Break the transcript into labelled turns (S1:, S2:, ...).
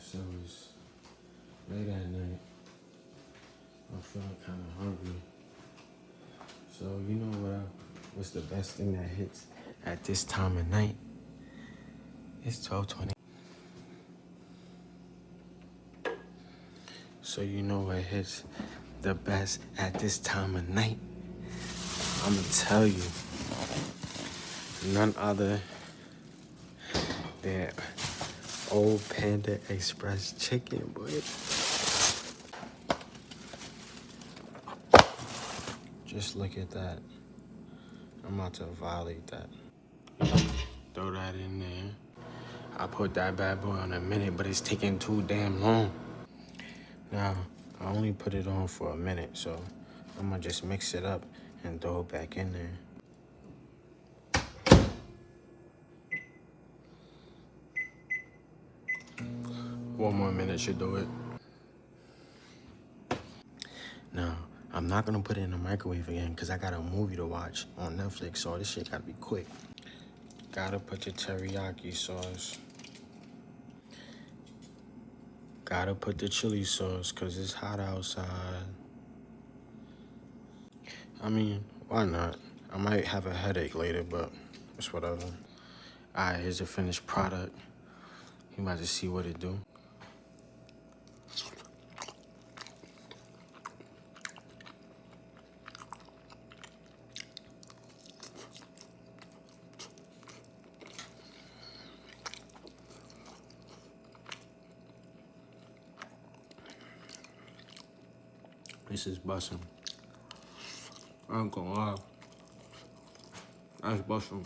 S1: so it's late at night. I'm feeling kind of hungry. So you know what's the best thing that hits at this time of night? It's 12:20. So you know what hits the best at this time of night? I'ma tell you, none other than old Panda Express chicken, boy. Just look at that. I'm about to violate that. Throw that in there. I put that bad boy on a minute, but it's taking too damn long. Now, I only put it on for a minute, so I'm gonna just mix it up and throw it back in there. One more minute should do it. Now, I'm not gonna put it in the microwave again because I got a movie to watch on Netflix, so this shit gotta be quick. Gotta put your teriyaki sauce. Gotta put the chili sauce because it's hot outside. I mean, why not? I might have a headache later, but it's whatever. Alright, here's the finished product. You about to see what it do. This is bussin'. I ain't gonna lie. That's bussin'.